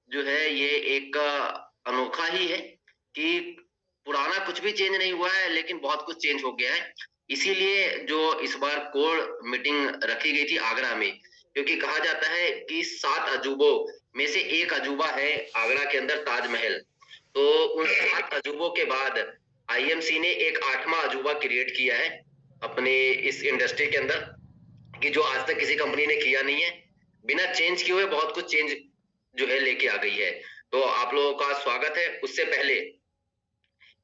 जो है ये एक अनोखा ही है कि पुराना कुछ भी चेंज नहीं हुआ है, लेकिन बहुत कुछ चेंज हो गया है। इसीलिए जो इस बार कोर मीटिंग रखी गई थी आगरा में, क्योंकि कहा जाता है कि 7 अजूबों में से एक अजूबा है आगरा के अंदर ताजमहल। तो उन 7 अजूबों के बाद आईएमसी ने एक 8वां अजूबा क्रिएट किया है अपने इस इंडस्ट्री के अंदर, कि जो आज तक किसी कंपनी ने किया नहीं है। बिना चेंज किए हुए बहुत कुछ चेंज जो है लेके आ गई है। तो आप लोगों का स्वागत है। उससे पहले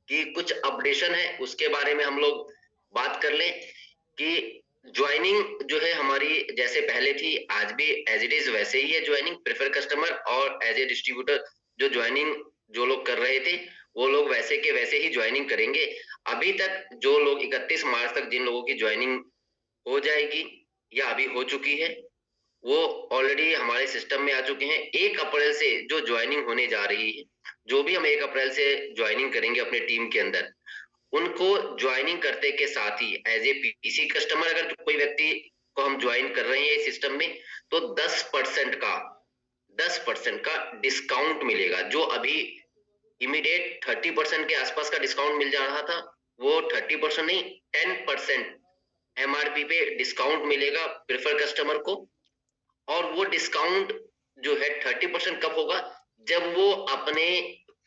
कि कुछ अपडेशन है उसके बारे में हम लोग बात कर लें कि ज्वाइनिंग जो है हमारी जैसे पहले थी, आज भी एज इट इज वैसे ही है। ज्वाइनिंग प्रेफर कस्टमर और एज ए डिस्ट्रीब्यूटर जो ज्वाइनिंग जो लोग कर रहे थे, वो लोग वैसे के वैसे ही ज्वाइनिंग करेंगे। अभी तक जो लोग 31 मार्च तक जिन लोगों की ज्वाइनिंग हो जाएगी या अभी हो चुकी है, वो ऑलरेडी हमारे सिस्टम में आ चुके हैं। 1 अप्रैल से जो ज्वाइनिंग होने जा रही है, जो भी हम 1 अप्रैल से ज्वाइनिंग करेंगे अपने टीम के अंदर, उनको ज्वाइनिंग करते के साथ ही एज ए पीसी कस्टमर अगर कोई व्यक्ति को हम ज्वाइन कर रहे हैं इस सिस्टम में, तो 10% का डिस्काउंट मिलेगा। जो अभी इमीडिएट 30% के आसपास का डिस्काउंट मिल जा रहा था, वो 30% नहीं, 10% एमआरपी पे डिस्काउंट मिलेगा प्रेफर कस्टमर को। और वो डिस्काउंट जो है 30% कब होगा, जब वो अपने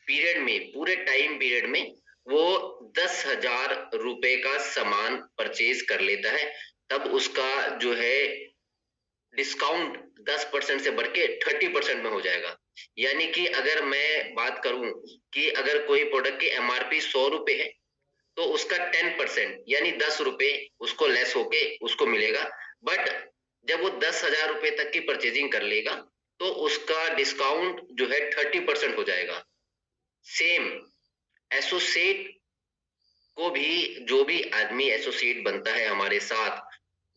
पीरियड में, पूरे टाइम पीरियड में वो 10,000 रुपए का सामान परचेज कर लेता है, तब उसका जो है डिस्काउंट 10% से बढ़ के 30% में हो जाएगा। यानी कि अगर मैं बात करूं कि अगर कोई प्रोडक्ट की एमआरपी 100 रुपए है, तो उसका 10% यानी 10 रुपए उसको लेस होके उसको मिलेगा। बट जब वो 10,000 रुपए तक की परचेजिंग कर लेगा, तो उसका डिस्काउंट जो है 30% हो जाएगा। सेम एसोसिएट को भी, जो भी आदमी एसोसिएट बनता है हमारे साथ,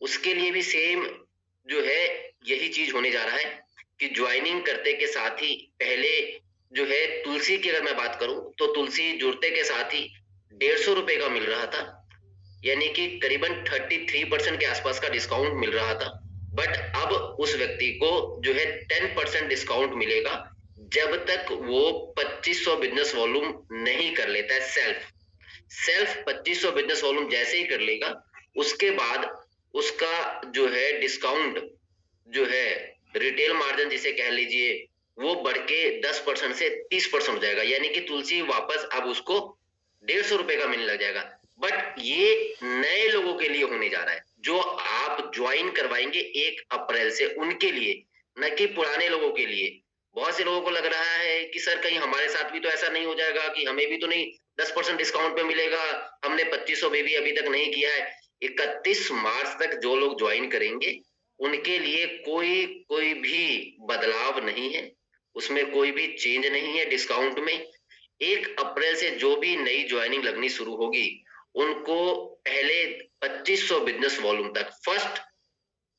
उसके लिए भी सेम जो है यही चीज होने जा रहा है कि ज्वाइनिंग करते के साथ ही पहले जो है तुलसी की अगर मैं बात करूं, तो तुलसी जुड़ते के साथ ही 150 रुपए का मिल रहा था, यानी कि करीबन 33% के आसपास का डिस्काउंट मिल रहा था। बट अब उस व्यक्ति को जो है 10% डिस्काउंट मिलेगा, जब तक वो 2500 बिजनेस वॉल्यूम नहीं कर लेता है सेल्फ। सेल्फ 2500 बिजनेस वॉल्यूम जैसे ही कर लेगा, उसके बाद उसका जो है डिस्काउंट जो है रिटेल मार्जिन जिसे कह लीजिए, वो बढ़ के 10% से 30% हो जाएगा। यानी कि तुलसी वापस अब उसको 150 रुपए का मिलने लग जाएगा। बट ये नए लोगों के लिए होने जा रहा है, जो आप ज्वाइन करवाएंगे 1 अप्रैल से, उनके लिए, न कि पुराने लोगों के लिए। बहुत से लोगों को लग रहा है कि सर कहीं हमारे साथ भी तो ऐसा नहीं हो जाएगा कि हमें भी तो नहीं 10% डिस्काउंट पे मिलेगा, हमने 2500 में भी अभी तक नहीं किया है। 31 मार्च तक जो लोग ज्वाइन करेंगे, उनके लिए कोई कोई भी बदलाव नहीं है, उसमें कोई भी चेंज नहीं है डिस्काउंट में। 1 अप्रैल से जो भी नई ज्वाइनिंग लगनी शुरू होगी, उनको पहले 2500 बिजनेस वॉल्यूम तक, फर्स्ट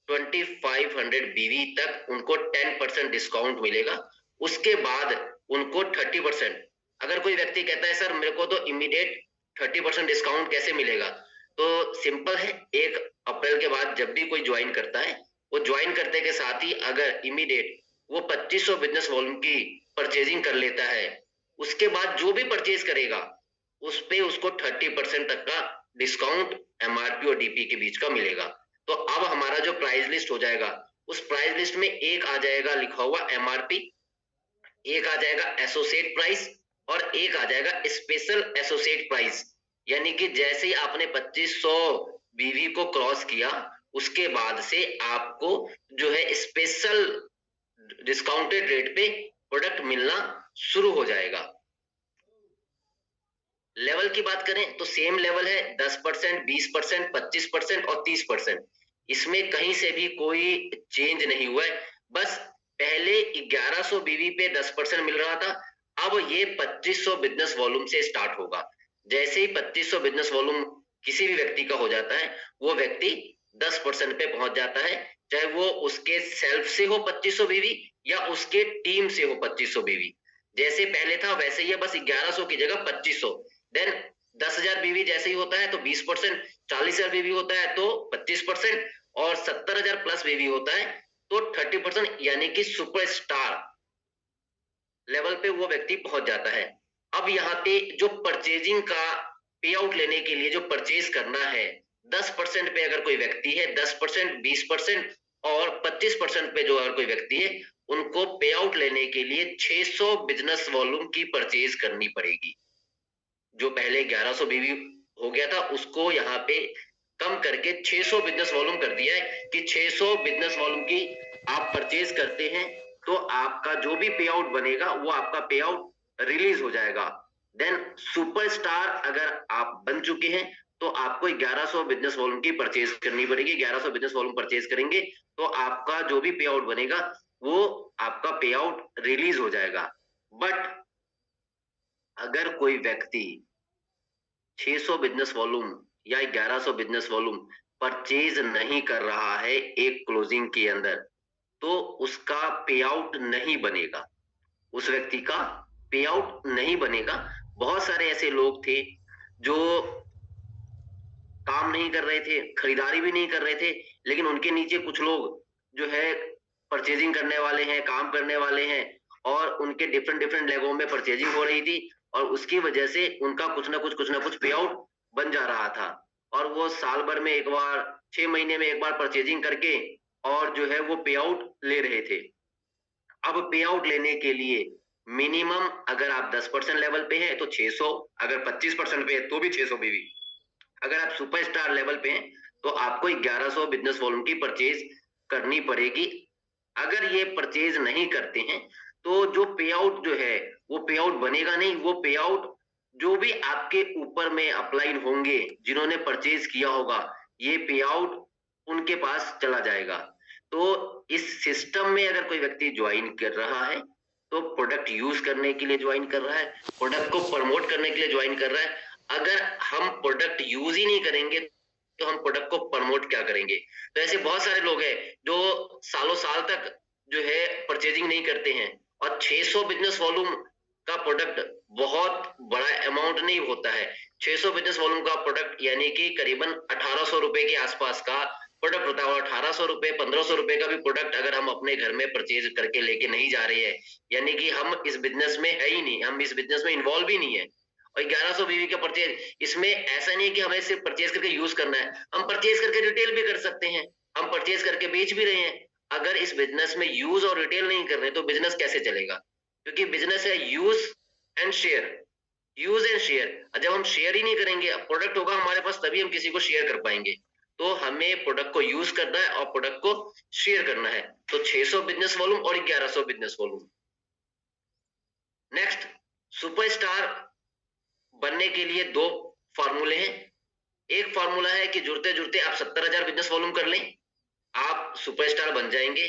2500 बीवी तक उनको 10% डिस्काउंट मिलेगा। उसके बाद उनको 30%। अगर कोई व्यक्ति कहता है सर मेरे को तो इमीडिएट 30% डिस्काउंट कैसे मिलेगा, तो सिंपल है। 1 अप्रैल के बाद जब भी कोई ज्वाइन करता है, वो ज्वाइन करते के साथ ही अगर इमीडिएट वो 2500 बिजनेस वॉल्यूम की परचेजिंग कर लेता है, उसके बाद जो भी परचेज करेगा उस पे उसको 30% तक का डिस्काउंट एमआरपी और डीपी के बीच का मिलेगा। तो अब हमारा जो प्राइस लिस्ट हो जाएगा, उस प्राइस लिस्ट में एक आ जाएगा लिखा हुआ एमआरपी, एक आ जाएगा एसोसिएट प्राइस, और एक आ जाएगा स्पेशल एसोसिएट प्राइस। यानी कि जैसे ही आपने 2500 बीवी को क्रॉस किया, उसके बाद से आपको जो है स्पेशल डिस्काउंटेड रेट पे प्रोडक्ट मिलना शुरू हो जाएगा। लेवल की बात करें तो सेम लेवल है, 10%, 20%, 25% और 30%। इसमें कहीं से भी कोई चेंज नहीं हुआ है। बस पहले 1100 बीवी पे 10% मिल रहा था, अब ये 2500 बिजनेस वॉल्यूम से स्टार्ट होगा। जैसे ही 2500 बिजनेस वॉल्यूम किसी भी व्यक्ति का हो जाता है, वो व्यक्ति 10% पे पहुंच जाता है, चाहे वो उसके सेल्फ से हो 2500 बीवी या उसके टीम से हो 2500 बीवी। जैसे पहले था वैसे ही है, बस 1100 की जगह 2500। देन 10,000 बीवी जैसे ही होता है तो 20%, 40,000 बीवी होता है तो 25%, और 70,000 प्लस बीवी होता है तो 30%। यानी कि सुपरस्टार लेवल पे वो व्यक्ति पहुंच जाता है। अब यहाँ पे जो परचेजिंग का पे आउट लेने के लिए जो परचेज करना है, 10% पे अगर कोई व्यक्ति है, 10%, 20% और 25% पे जो अगर कोई व्यक्ति है, उनको पे आउट लेने के लिए 600 बिजनेस वॉल्यूम की परचेज करनी पड़ेगी। जो पहले 1100 बीवी हो गया था, उसको यहाँ पे कम करके 600 बिजनेस वॉल्यूम कर दिया है कि 600 बिजनेस वॉल्यूम की आप परचेज करते हैं तो आपका जो भी पे आउट बनेगा वो आपका पे आउट रिलीज हो जाएगा। देन सुपरस्टार अगर आप बन चुके हैं तो आपको 1100 बिजनेस वॉल्यूम की परचेज करनी पड़ेगी। 1100 बिजनेस वॉल्यूम परचेज करेंगे तो आपका जो भी पे आउट बनेगा वो आपका पे आउट रिलीज हो जाएगा। बट अगर कोई व्यक्ति 600 बिजनेस वॉल्यूम या 1100 बिजनेस वॉल्यूम परचेज नहीं कर रहा है एक क्लोजिंग के अंदर, तो उसका पे आउट नहीं बनेगा, उस व्यक्ति का पे आउट नहीं बनेगा। बहुत सारे ऐसे लोग थे जो काम नहीं कर रहे थे, खरीदारी भी नहीं कर रहे थे, लेकिन उनके नीचे कुछ लोग जो है परचेजिंग करने वाले हैं, काम करने वाले हैं, और उनके डिफरेंट डिफरेंट लेगों में परचेजिंग हो रही थी और उसकी वजह से उनका कुछ ना कुछ पे आउट बन जा रहा था। और वो साल भर में एक बार, 6 महीने में एक बार परचेजिंग करके और जो है वो पे आउट ले रहे थे। अब पे आउट लेने के लिए मिनिमम अगर आप 10% लेवल पे हैं तो 600, अगर 25% पे है तो भी 600 बीवी, अगर आप सुपरस्टार लेवल पे हैं तो आपको 1100 बिजनेस वॉल्यूम की परचेज करनी पड़ेगी। अगर ये परचेज नहीं करते हैं तो जो पे आउट जो है वो पे आउट बनेगा नहीं। वो पे आउट जो भी आपके ऊपर में अप्लाइड होंगे, जिन्होंने परचेज किया होगा, ये पे आउट उनके पास चला जाएगा। तो इस सिस्टम में अगर कोई व्यक्ति ज्वाइन कर रहा है तो प्रोडक्ट यूज करने के लिए ज्वाइन कर रहा है, प्रोडक्ट को प्रमोट करने के लिए ज्वाइन कर रहा है। अगर हम प्रोडक्ट यूज ही नहीं करेंगे तो हम प्रोडक्ट को प्रमोट क्या करेंगे। तो ऐसे बहुत सारे लोग हैं जो सालों साल तक जो है परचेजिंग नहीं करते हैं, और 600 बिजनेस वॉल्यूम का प्रोडक्ट बहुत बड़ा अमाउंट नहीं होता है। 600 बिजनेस वॉल्यूम का प्रोडक्ट यानी कि करीबन 1800 रुपए के आसपास का प्रोडक्ट होता है। 1800 रुपए, 1500 रुपए का भी प्रोडक्ट अगर हम अपने घर में परचेज करके लेके नहीं जा रहे हैं, यानी कि हम इस बिजनेस में है ही नहीं, हम इस बिजनेस में इन्वॉल्व ही नहीं है। और 1100 बीवी का परचेज, इसमें ऐसा नहीं है कि हमें सिर्फ परचेज करके यूज करना है, हम परचेज करके रिटेल भी कर सकते हैं, हम परचेज करके बेच भी रहे हैं। अगर इस बिजनेस में यूज और रिटेल नहीं कर रहे तो बिजनेस कैसे चलेगा? क्योंकि बिजनेस है use and share, use and share. जब हम शेयर ही नहीं करेंगे, प्रोडक्ट होगा हमारे पास तभी हम किसी को शेयर कर पाएंगे। तो हमें प्रोडक्ट को यूज करना है और प्रोडक्ट को शेयर करना है। तो 600 बिजनेस वॉल्यूम और 1100 बिजनेस वॉल्यूम। नेक्स्ट, सुपरस्टार बनने के लिए दो फॉर्मूले हैं। एक फॉर्मूला है कि जुड़ते जुड़ते आप 70,000 बिजनेस वॉल्यूम कर लें, आप सुपरस्टार बन जाएंगे।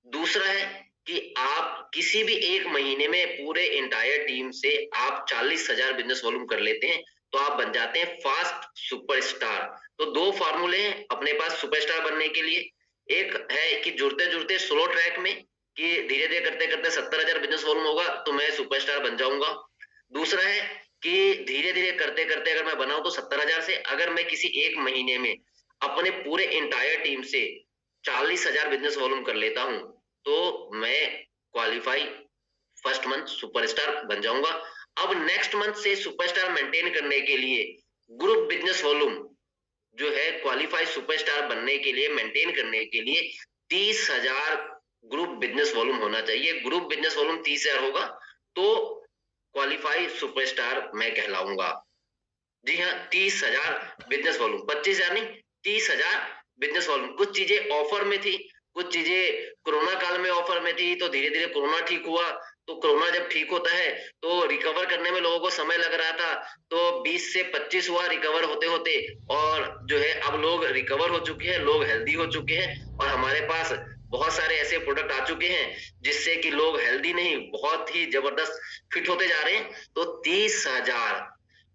दूसरा है कि आप किसी भी एक महीने में पूरे इंटायर टीम से आप 40,000 बिजनेस वॉल्यूम कर लेते हैं तो आप बन जाते हैं फास्ट सुपरस्टार। तो दो फॉर्मूले हैं अपने पास सुपरस्टार बनने के लिए। एक है कि जुड़ते जुड़ते स्लो ट्रैक में, कि धीरे धीरे करते करते 70,000 बिजनेस वॉल्यूम होगा तो मैं सुपरस्टार बन जाऊंगा। दूसरा है कि धीरे धीरे करते करते अगर मैं बनाऊं तो 70,000 से अगर मैं किसी एक महीने में अपने पूरे इंटायर टीम से 40,000 बिजनेस वॉल्यूम कर लेता हूं तो मैं क्वालिफाई फर्स्ट मंथ सुपरस्टार बन जाऊंगा। अब नेक्स्ट मंथ से सुपरस्टार मेंटेन करने के लिए ग्रुप बिजनेस वॉल्यूम जो है क्वालिफाई सुपरस्टार बनने के लिए, मेंटेन करने के लिए 30,000 ग्रुप बिजनेस वॉल्यूम होना चाहिए। ग्रुप बिजनेस वॉल्यूम 30,000 होगा तो क्वालिफाई सुपरस्टार मैं कहलाऊंगा। जी हाँ, 30,000 बिजनेस वॉल्यूम, 25,000 नहीं, 30,000 बिजनेस वॉल्यूम। कुछ चीजें ऑफर में थी, कुछ चीजें कोरोना काल में ऑफर में थी, तो धीरे धीरे कोरोना ठीक हुआ। तो कोरोना जब ठीक होता है तो रिकवर करने में लोगों को समय लग रहा था, तो 20 से 25 हुआ रिकवर होते होते, और जो है अब लोग रिकवर हो चुके हैं, लोग हेल्दी हो चुके हैं, और हमारे पास बहुत सारे ऐसे प्रोडक्ट आ चुके हैं जिससे कि लोग हेल्दी नहीं, बहुत ही जबरदस्त फिट होते जा रहे हैं। तो 30,000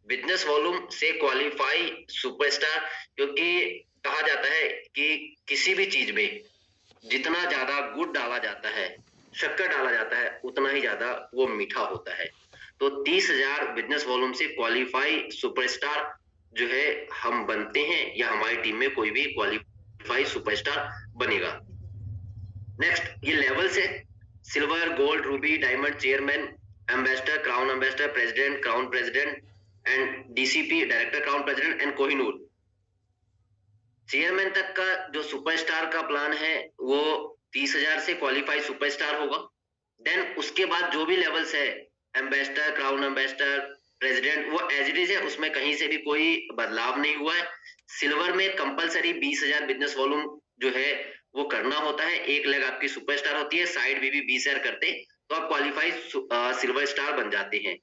बिजनेस वॉल्यूम से क्वालिफाई सुपरस्टार, क्योंकि कहा जाता है कि किसी भी चीज में जितना ज्यादा गुड़ डाला जाता है, शक्कर डाला जाता है, उतना ही ज्यादा वो मीठा होता है। तो 30,000 बिजनेस वॉल्यूम से क्वालिफाई सुपरस्टार जो है हम बनते हैं, या हमारी टीम में कोई भी क्वालिफाई सुपरस्टार बनेगा। नेक्स्ट, ये लेवल्स है, silver, gold, Ruby, diamond, chairman, ambassador, crown ambassador, president, crown president and DCP, director crown president and Kohinoor. Chairman तक का जो सुपरस्टार का प्लान है वो 30,000 से क्वालिफाई सुपरस्टार होगा। देन उसके बाद जो भी लेवल्स है, एम्बेसडर, क्राउन एम्बेसडर, प्रेसिडेंट, वो एज इट इज है, उसमें कहीं से भी कोई बदलाव नहीं हुआ है। सिल्वर में कंपलसरी 20,000 बिजनेस वॉल्यूम जो है वो करना होता है। 1 लाख आपकी सुपरस्टार होती है, साइड भी 20,000 करते तो आप क्वालिफाई सिल्वर स्टार बन जाते हैं।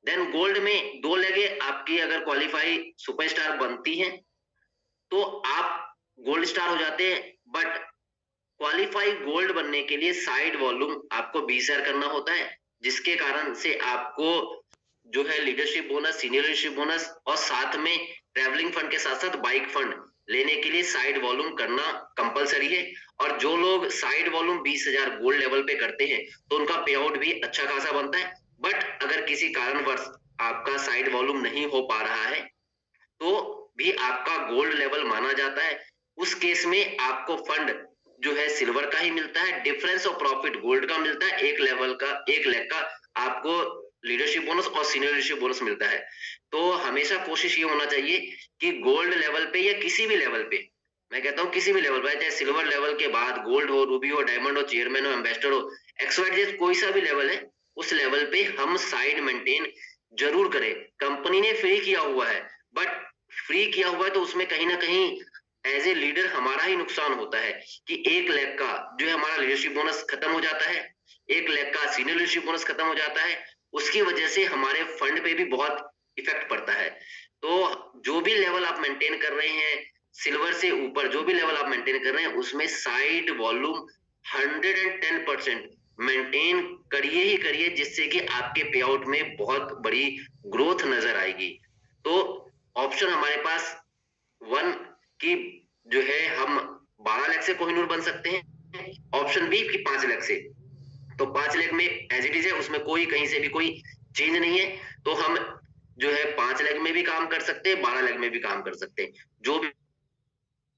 देन गोल्ड में 2 लगे आपकी अगर क्वालिफाई सुपरस्टार बनती है तो आप गोल्ड स्टार हो जाते हैं। बट क्वालिफाई गोल्ड बनने के लिए साइड वॉल्यूम आपको 20,000 करना होता है, जिसके कारण से आपको जो है leadership bonus, senior leadership bonus और साथ में ट्रैवलिंग फंड के साथ साथ बाइक फंड लेने के लिए साइड वॉल्यूम करना कंपलसरी है। और जो लोग साइड वॉल्यूम 20,000 गोल्ड लेवल पे करते हैं तो उनका पे आउट भी अच्छा खासा बनता है। बट अगर किसी कारणवश आपका साइड वॉल्यूम नहीं हो पा रहा है तो भी आपका गोल्ड लेवल माना जाता है। उस केस में आपको फंड जो है सिल्वर का ही मिलता है, डिफरेंस ऑफ प्रॉफिट गोल्ड का मिलता है। 1 लेवल का, 1 लाख का आपको लीडरशिप बोनस और सीनियर लीडरशिप बोनस मिलता है। तो हमेशा कोशिश ये होना चाहिए कि गोल्ड लेवल पे या किसी भी लेवल पे, मैं कहता हूँ किसी भी लेवल पे, चाहे सिल्वर लेवल के बाद गोल्ड हो, रूबी हो, डायमंड हो, चेयरमैन हो, एम्बेसडर हो, XYZ कोई सा भी लेवल है, उस लेवल पे हम साइड मेंटेन जरूर करें। कंपनी ने फ्री किया हुआ है, बट फ्री किया हुआ है तो उसमें कहीं ना कहीं एज ए लीडर हमारा ही नुकसान होता है कि 1 लाख का जो है हमारा लीडरशिप बोनस खत्म हो जाता है, 1 लाख का सीनियर लीडरशिप बोनस खत्म हो जाता है। उसकी वजह से हमारे फंड पे भी बहुत इफेक्ट पड़ता है। तो जो भी लेवल आप मेंटेन कर रहे हैं, सिल्वर से ऊपर जो भी लेवल आप मेंटेन कर रहे हैं, उसमें साइड वॉल्यूम 110% मेंटेन करिए ही करिए, जिससे कि आपके पे आउट में बहुत बड़ी ग्रोथ नजर आएगी। तो ऑप्शन हमारे पास 1 की जो है हम 12 लाख से कोहिनूर बन सकते हैं, ऑप्शन बी की 5 लाख से। तो 5 लाख में एज इट इज है, उसमें कोई कहीं से भी कोई चेंज नहीं है। तो हम जो है 5 लाख में भी काम कर सकते हैं, 12 लाख में भी काम कर सकते हैं। जो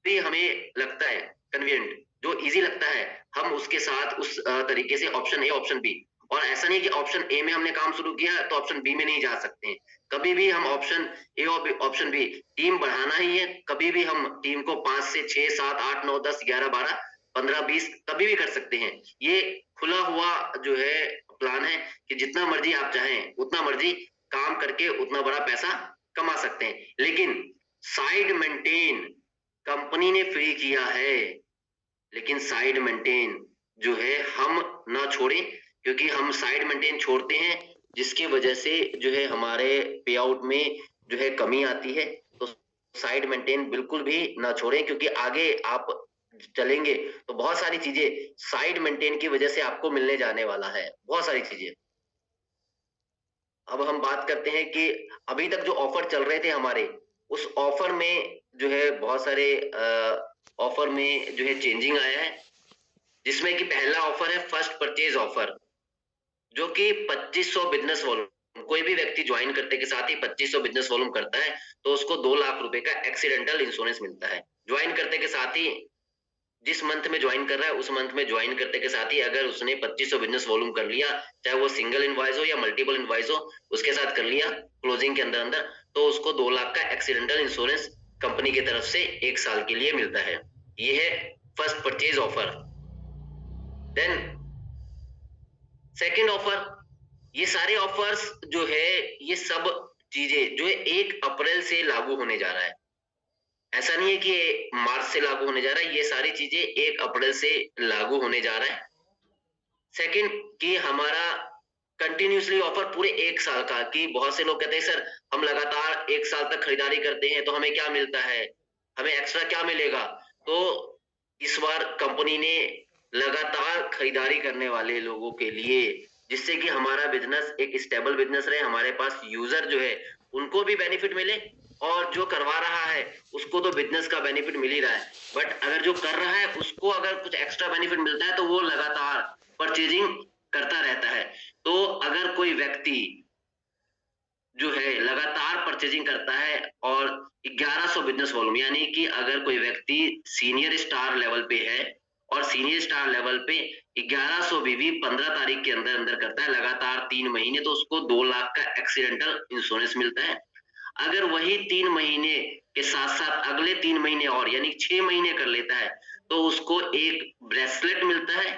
भी हमें लगता है कन्वीनियंट, जो इजी लगता है, हम उसके साथ उस तरीके से ऑप्शन ए, ऑप्शन बी। और ऐसा नहीं कि ऑप्शन ए में हमने काम शुरू किया तो ऑप्शन बी में नहीं जा सकते हैं। कभी भी हम ऑप्शन ए और ऑप्शन बी, टीम बढ़ाना ही है, कभी भी हम टीम को 5 से 6, 7, 8, 9, 10, 11, 12, 15, 20 कभी भी कर सकते हैं। ये खुला हुआ जो है प्लान है कि जितना मर्जी आप चाहें उतना मर्जी काम करके उतना बड़ा पैसा कमा सकते हैं। लेकिन साइड मेंटेन कंपनी ने फ्री किया है, लेकिन साइड मेंटेन जो है हम ना छोड़ें, क्योंकि हम साइड मेंटेन छोड़ते हैं जिसकी वजह से जो है हमारे पे आउट में जो है कमी आती है। तो साइड मेंटेन बिल्कुल भी ना छोड़ें, क्योंकि आगे आप चलेंगे तो बहुत सारी चीजें साइड मेंटेन की वजह से आपको मिलने जाने वाला है, बहुत सारी चीजें। अब हम बात करते हैं कि अभी तक जो ऑफर चल रहे थे हमारे, उस ऑफर में जो है बहुत सारे ऑफर में जो है चेंजिंग आया है, जिसमें कि पहला ऑफर है फर्स्ट परचेज ऑफर, जो कि 2500 बिजनेस वॉल्यूम, कोई भी व्यक्ति ज्वाइन करते के साथ ही 2500 बिजनेस वॉल्यूम करता है तो उसको 2 लाख रुपए का एक्सीडेंटल इंश्योरेंस मिलता है। ज्वाइन करते के साथ ही, जिस मंथ में ज्वाइन कर रहा है उस मंथ में ज्वाइन करते के साथ ही अगर उसने 2500 बिजनेस वॉल्यूम कर लिया, चाहे वो सिंगल इनवॉइस हो या मल्टीपल इनवॉइस हो, उसके साथ कर लिया क्लोजिंग के अंदर अंदर, तो उसको 2 लाख का एक्सीडेंटल इंश्योरेंस कंपनी की तरफ से 1 साल के लिए मिलता है। ये है first purchase offer. Then second offer, ये सारे ऑफर्स जो है ये सब चीजें जो है 1 अप्रैल से लागू होने जा रहा है। ऐसा नहीं है कि मार्च से लागू होने जा रहा है, ये सारी चीजें 1 अप्रैल से लागू होने जा रहा है। सेकंड कि हमारा कंटिन्यूसली ऑफर पूरे 1 साल का, कि बहुत से लोग कहते हैं सर हम लगातार 1 साल तक खरीदारी करते हैं तो हमें क्या मिलता है, हमें एक्स्ट्रा क्या मिलेगा। तो इस बार कंपनी ने लगातार खरीदारी करने वाले लोगों के लिए, जिससे कि हमारा बिजनेस एक स्टेबल बिजनेस रहे, हमारे पास यूजर जो है उनको भी बेनिफिट मिले, और जो करवा रहा है उसको तो बिजनेस का बेनिफिट मिल ही रहा है, बट अगर जो कर रहा है उसको अगर कुछ एक्स्ट्रा बेनिफिट मिलता है तो वो लगातार परचेजिंग करता रहता है। तो अगर कोई व्यक्ति जो है लगातार परचेजिंग करता है और 1100 बिजनेस वॉल्यूम, यानी कि अगर कोई व्यक्ति सीनियर स्टार लेवल पे है और सीनियर स्टार लेवल पे 1100 बीवी 15 तारीख के अंदर अंदर करता है लगातार 3 महीने, तो उसको 2 लाख का एक्सीडेंटल इंश्योरेंस मिलता है। अगर वही 3 महीने के साथ साथ अगले 3 महीने और यानी 6 महीने कर लेता है तो उसको एक ब्रेसलेट मिलता है।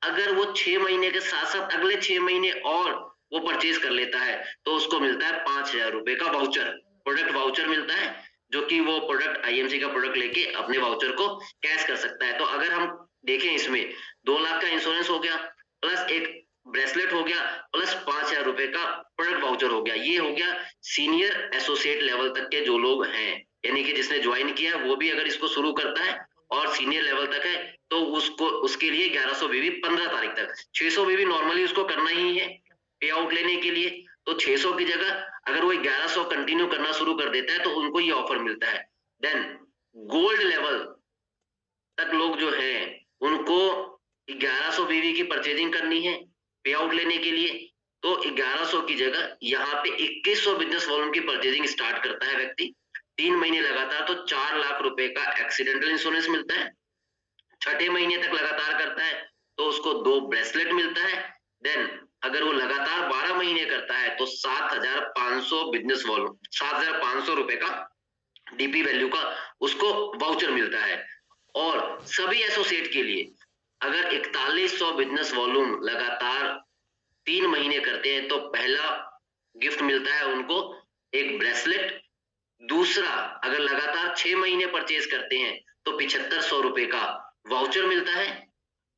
अगर वो 6 महीने के साथ साथ अगले 6 महीने और वो परचेज कर लेता है तो उसको मिलता है 5,000 रुपए का वाउचर, प्रोडक्ट वाउचर मिलता है, जो कि वो प्रोडक्ट आईएमसी का प्रोडक्ट लेके अपने वाउचर को कैश कर सकता है। तो अगर हम देखें इसमें 2 लाख का इंश्योरेंस हो गया, प्लस एक ब्रेसलेट हो गया, प्लस 5,000 रुपए का प्रोडक्ट वाउचर हो गया। ये हो गया सीनियर एसोसिएट लेवल तक के जो लोग हैं, यानी कि जिसने ज्वाइन किया वो भी अगर इसको शुरू करता है और सीनियर लेवल तक है तो उसको उसके लिए 1100 बीवी 15 तारीख तक, 600 बीवी नॉर्मली उसको करना ही है पे आउट लेने के लिए। तो 600 की जगह अगर वो 1100 कंटिन्यू करना शुरू कर देता है तो उनको ये ऑफर मिलता है। देन गोल्ड लेवल तक लोग जो है उनको 1100 बीवी की परचेजिंग करनी है पे आउट लेने के लिए, तो 1100 की जगह यहाँ पे 2100 बिजनेस वॉल्यूम की परचेजिंग स्टार्ट करता है व्यक्ति 3 महीने लगातार, तो 4 लाख रुपए का एक्सीडेंटल इंश्योरेंस मिलता है। छठे महीने तक लगातार करता है तो उसको 2 ब्रेसलेट मिलता है। देन अगर वो लगातार 12 महीने करता है तो 7,500 बिजनेस वॉल्यूम 7,500 रुपए का डीपी वैल्यू का उसको वाउचर मिलता है। और सभी एसोसिएट के लिए अगर 4100 बिजनेस वॉल्यूम लगातार 3 महीने करते हैं तो पहला गिफ्ट मिलता है उनको एक ब्रेसलेट। दूसरा अगर लगातार 6 महीने परचेज करते हैं तो 7500 रुपए का वाउचर मिलता है।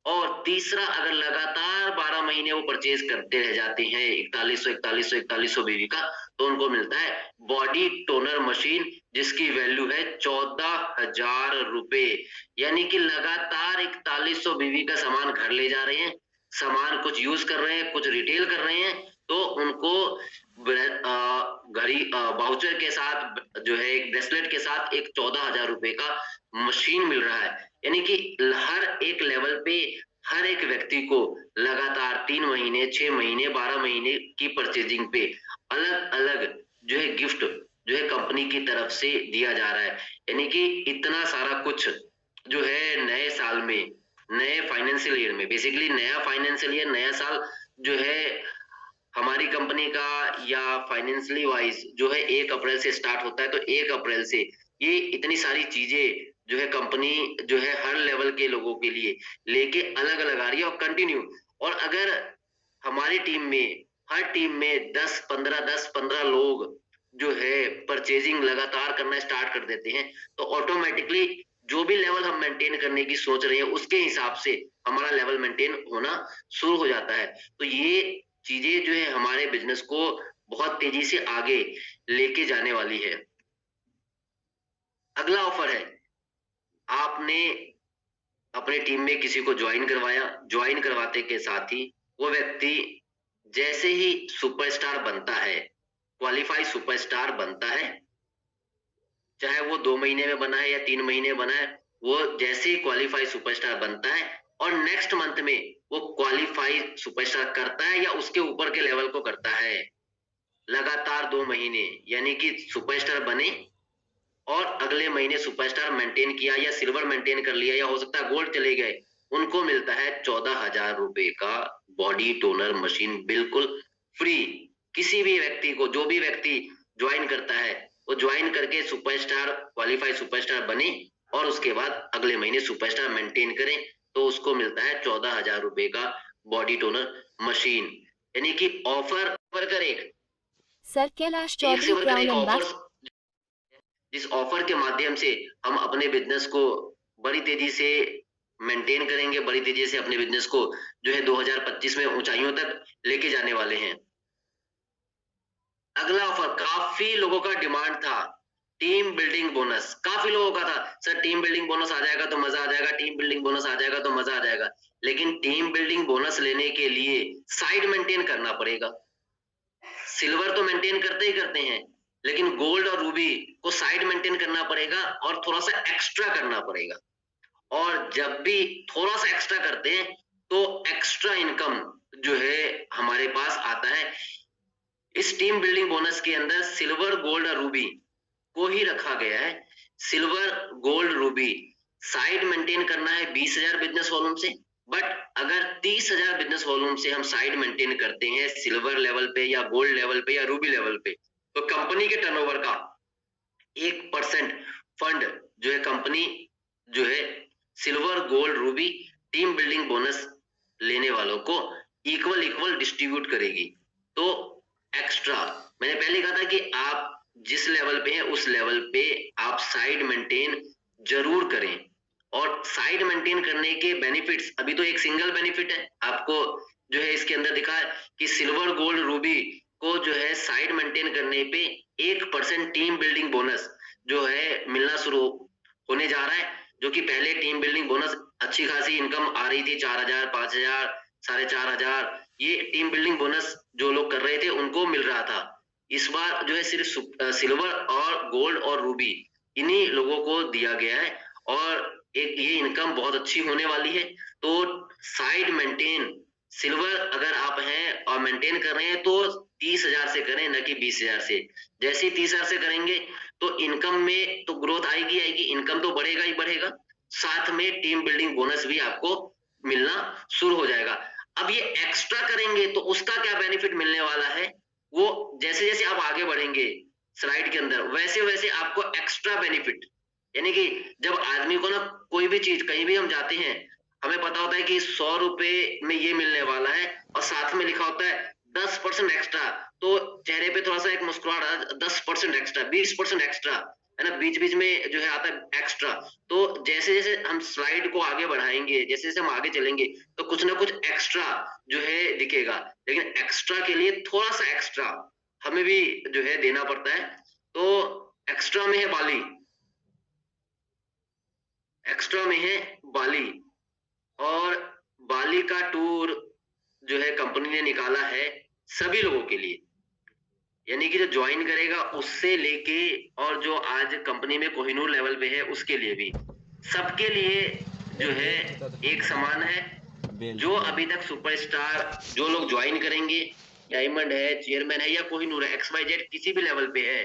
और तीसरा अगर लगातार 12 महीने वो परचेज करते रह जाते हैं 4100 बीवी का, तो उनको मिलता है बॉडी टोनर मशीन जिसकी वैल्यू है 14,000 रुपए। यानी कि लगातार 4100 बीवी का सामान घर ले जा रहे हैं, सामान कुछ यूज कर रहे हैं, कुछ रिटेल कर रहे हैं, तो उनको घड़ी वाउचर के साथ जो है एक ब्रेसलेट के साथ एक 14,000 रुपए का मशीन मिल रहा है। यानी कि हर एक लेवल पे हर एक व्यक्ति को लगातार 3 महीने 6 महीने 12 महीने की परचेजिंग पे अलग अलग जो है गिफ्ट जो है कंपनी की तरफ से दिया जा रहा है। यानी कि इतना सारा कुछ जो है नए साल में, नए फाइनेंशियल ईयर में, बेसिकली नया फाइनेंशियल ईयर नया साल जो है हमारी कंपनी का या फाइनेंशियली वाइज जो है 1 अप्रैल से स्टार्ट होता है। तो 1 अप्रैल से ये इतनी सारी चीजें जो है कंपनी जो है हर लेवल के लोगों के लिए लेके अलग अलग आ रही है और कंटिन्यू। और अगर हमारी टीम में हर टीम में 10-15 लोग जो है परचेजिंग लगातार करना स्टार्ट कर देते हैं तो ऑटोमेटिकली जो भी लेवल हम मेंटेन करने की सोच रहे हैं उसके हिसाब से हमारा लेवल मेंटेन होना शुरू हो जाता है। तो ये चीजें जो है हमारे बिजनेस को बहुत तेजी से आगे लेके जाने वाली है। अगला ऑफर है, आपने अपने टीम में किसी को ज्वाइन करवाया, ज्वाइन करवाते के साथ ही वो व्यक्ति जैसे ही सुपरस्टार बनता है, क्वालिफाई सुपरस्टार बनता है, चाहे वो 2 महीने में बना है या 3 महीने बना है, वो जैसे ही क्वालिफाई सुपरस्टार बनता है और नेक्स्ट मंथ में वो क्वालिफाई सुपरस्टार करता है या उसके ऊपर के लेवल को करता है लगातार 2 महीने, यानी कि सुपरस्टार बने और अगले महीने सुपरस्टार मेंटेन किया या सिल्वर मेंटेन कर लिया या हो सकता है गोल्ड चले गए, उनको मिलता है 14,000 रुपए का बॉडी टोनर मशीन बिल्कुल फ्री। किसी भी व्यक्ति को, जो भी व्यक्ति ज्वाइन करता है वो ज्वाइन करके सुपरस्टार क्वालिफाई सुपरस्टार बने और उसके बाद अगले महीने सुपरस्टार मेंटेन करें तो उसको मिलता है 14,000 रुपए का बॉडी टोनर मशीन। यानी कि ऑफर वर्कर एक सर कैलाश एक से चौधरी बढ़कर एक क्राउन ऑफर, जिस ऑफर के माध्यम से हम अपने बिजनेस को बड़ी तेजी से मेंटेन करेंगे, बड़ी तेजी से अपने बिजनेस को जो है 2025 में ऊंचाइयों तक लेके जाने वाले हैं। अगला ऑफर काफी लोगों का डिमांड था, टीम बिल्डिंग बोनस। काफी लोगों का था सर टीम बिल्डिंग बोनस आ जाएगा तो मजा आ जाएगा, टीम बिल्डिंग बोनस आ जाएगा तो मजा आ जाएगा। लेकिन टीम बिल्डिंग बोनस लेने के लिए साइड मेंटेन करना पड़ेगा। सिल्वर तो मेंटेन करते ही करते हैं, लेकिन गोल्ड और रूबी को साइड मेंटेन करना पड़ेगा और थोड़ा सा एक्स्ट्रा करना पड़ेगा। और जब भी थोड़ा सा एक्स्ट्रा करते हैं तो एक्स्ट्रा इनकम जो है हमारे पास आता है। इस टीम बिल्डिंग बोनस के अंदर सिल्वर गोल्ड और रूबी को ही रखा गया है। Silver gold Ruby side maintain करना है 20,000 बिजनेस वॉल्यूम से, बट अगर 30,000 बिजनेस वॉल्यूम से हम साइड मेंटेन करते हैं सिल्वर लेवल पे या गोल्ड लेवल पे या रूबी लेवल पे, तो कंपनी के टर्नओवर का 1% फंड जो है कंपनी जो है silver gold Ruby team building bonus लेने वालों को इक्वल इक्वल डिस्ट्रीब्यूट करेगी। तो एक्स्ट्रा मैंने पहले कहा था कि आप जिस लेवल पे हैं उस लेवल पे आप साइड मेंटेन जरूर करें। और साइड मेंटेन करने के बेनिफिट्स, अभी तो एक सिंगल बेनिफिट है आपको जो है इसके अंदर दिखा है कि सिल्वर गोल्ड रूबी को जो है साइड मेंटेन करने पे 1% टीम बिल्डिंग बोनस जो है मिलना शुरू होने जा रहा है, जो कि पहले टीम बिल्डिंग बोनस अच्छी खासी इनकम आ रही थी 4,000 5,000 4,500, ये टीम बिल्डिंग बोनस जो लोग कर रहे थे उनको मिल रहा था। इस बार जो है सिर्फ सिल्वर और गोल्ड और रूबी इन्हीं लोगों को दिया गया है और एक ये इनकम बहुत अच्छी होने वाली है। तो साइड मेंटेन सिल्वर अगर आप हैं और मेंटेन कर रहे हैं तो 30,000 से करें, न कि 20,000 से। जैसे ही 30,000 से करेंगे तो इनकम में तो ग्रोथ आएगी आएगी, इनकम तो बढ़ेगा ही बढ़ेगा, साथ में टीम बिल्डिंग बोनस भी आपको मिलना शुरू हो जाएगा। अब ये एक्स्ट्रा करेंगे तो उसका क्या बेनिफिट मिलने वाला है, वो जैसे जैसे आप आगे बढ़ेंगे स्लाइड के अंदर वैसे वैसे आपको एक्स्ट्रा बेनिफिट, यानी कि जब आदमी को ना कोई भी चीज कहीं भी हम जाते हैं हमें पता होता है कि 100 रुपए में ये मिलने वाला है और साथ में लिखा होता है 10% एक्स्ट्रा, तो चेहरे पे थोड़ा सा एक मुस्कुराहट, 10% एक्स्ट्रा 20% एक्स्ट्रा, है ना, बीच बीच में जो है आता है एक्स्ट्रा। तो जैसे जैसे हम स्लाइड को आगे बढ़ाएंगे, जैसे जैसे हम आगे चलेंगे तो कुछ ना कुछ एक्स्ट्रा जो है दिखेगा, लेकिन एक्स्ट्रा के लिए थोड़ा सा एक्स्ट्रा हमें भी जो है देना पड़ता है। तो एक्स्ट्रा में है बाली, एक्स्ट्रा में है बाली, और बाली का टूर जो है कंपनी ने निकाला है सभी लोगों के लिए, यानी कि जो ज्वाइन करेगा उससे लेके और जो आज कंपनी में कोहिनूर लेवल पे है उसके लिए भी, सबके लिए जो है एक समान है। जो अभी तक सुपरस्टार जो लोग ज्वाइन करेंगे, डायमंड है, चेयरमैन है या कोहिनूर है, XYZ किसी भी लेवल पे है,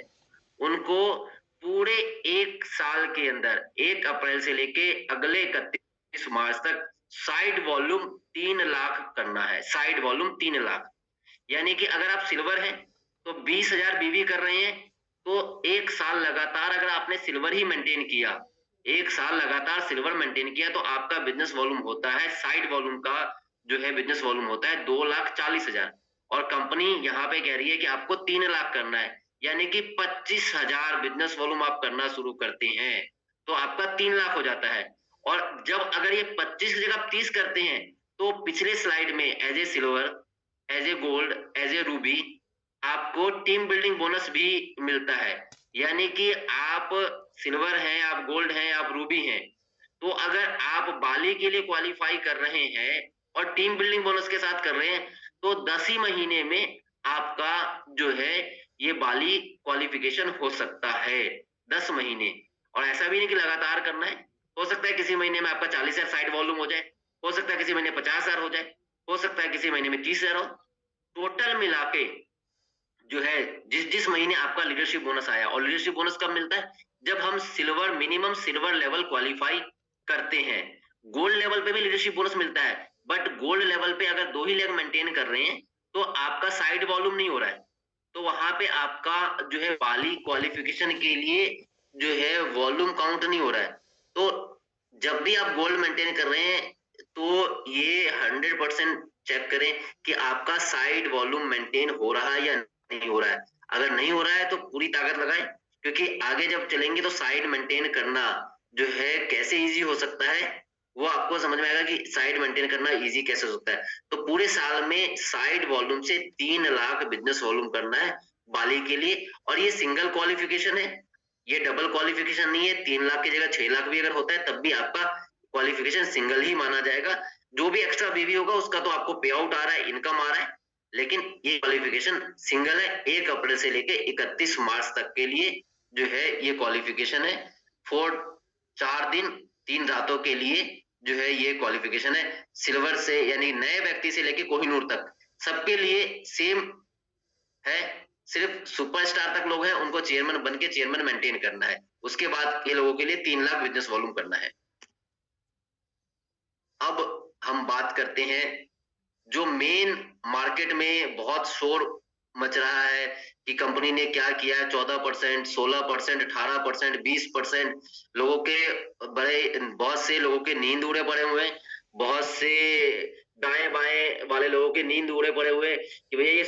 उनको पूरे एक साल के अंदर 1 अप्रैल से लेके अगले 31 मार्च तक साइड वॉल्यूम 3 लाख करना है। साइड वॉल्यूम 3 लाख, यानी कि अगर आप सिल्वर हैं तो 20,000 बीवी कर रहे हैं, तो एक साल लगातार अगर आपने सिल्वर ही मेंटेन किया, एक साल लगातार सिल्वर मेंटेन किया, तो आपका बिजनेस वॉल्यूम होता है, साइड वॉल्यूम का जो है बिजनेस वॉल्यूम होता है 2,40,000, और कंपनी यहाँ पे कह रही है कि आपको 3 लाख करना है, यानी कि 25,000 बिजनेस वॉल्यूम आप करना शुरू करते हैं तो आपका 3 लाख हो जाता है। और जब अगर ये 25 की जगह 30 करते हैं तो पिछले स्लाइड में as a silver, as a gold, as a ruby आपको टीम बिल्डिंग बोनस भी मिलता है, यानी कि आप सिल्वर हैं, आप गोल्ड हैं, आप रूबी हैं, तो अगर आप बाली के लिए क्वालिफाई कर रहे हैं और टीम बिल्डिंग बोनस के साथ कर रहे हैं तो 10 ही महीने में आपका जो है ये बाली क्वालिफिकेशन हो सकता है, 10 महीने। और ऐसा भी नहीं कि लगातार करना है, हो सकता है किसी महीने में आपका 40,000 साइड वॉल्यूम हो जाए, हो सकता है किसी महीने 50,000 हो जाए, हो सकता है किसी महीने में 30,000 हो। टोटल मिला के जो है जिस जिस महीने आपका लीडरशिप बोनस आया, और लीडरशिप बोनस कब मिलता है, जब हम silver minimum silver level qualify करते हैं। गोल्ड लेवल पे भी लीडरशिप बोनस मिलता है, बट गोल्ड लेवल पे अगर 2 ही लेग मेंटेन कर रहे हैं तो आपका साइड वॉल्यूम नहीं हो रहा है, तो वहां पे आपका जो है बाली क्वालिफिकेशन के लिए जो है वॉल्यूम काउंट नहीं हो रहा है। तो जब भी आप गोल्ड मेंटेन कर रहे हैं तो ये 100% चेक करें कि आपका साइड वॉल्यूम मेंटेन हो रहा है या नहीं हो रहा है। अगर नहीं हो रहा है तो पूरी ताकत लगाएं, क्योंकि आगे जब चलेंगे तो साइड मेंटेन करना जो है कैसे इजी हो सकता है वो आपको समझ में आएगा कि साइड मेंटेन करना इजी कैसे हो सकता है। तो पूरे साल में साइड वॉल्यूम से 3 लाख बिजनेस वॉल्यूम करना है बाली के लिए, और ये सिंगल क्वालिफिकेशन है, ये डबल क्वालिफिकेशन नहीं है। 3 लाख की जगह 6 लाख भी अगर होता है तब भी आपका क्वालिफिकेशन सिंगल ही माना जाएगा। जो भी एक्स्ट्रा बीवी होगा उसका तो आपको पे आउट आ रहा है, इनकम आ रहा है, लेकिन ये क्वालिफिकेशन सिंगल है। 1 अप्रैल से लेके 31 मार्च तक के लिए जो है ये क्वालिफिकेशन है। 4 दिन 3 रातों के लिए जो है ये क्वालिफिकेशन है। सिल्वर से यानी नए व्यक्ति से लेके कोहिनूर तक सबके लिए सेम है, सिर्फ सुपरस्टार तक लोग हैं उनको चेयरमैन बन के चेयरमैन मेंटेन करना है, उसके बाद ये लोगों के लिए 3 लाख बिजनेस वॉल्यूम करना है। अब हम बात करते हैं जो मेन मार्केट में बहुत शोर मच रहा है कि कंपनी ने क्या किया है। 14%, 16%, 18%, 20%, लोगों के बहुत से लोगों के नींद उड़े पड़े हुए हैं। बहुत से दाएं बाएं वाले लोगों के नींद उड़े पड़े हुए कि भैया ये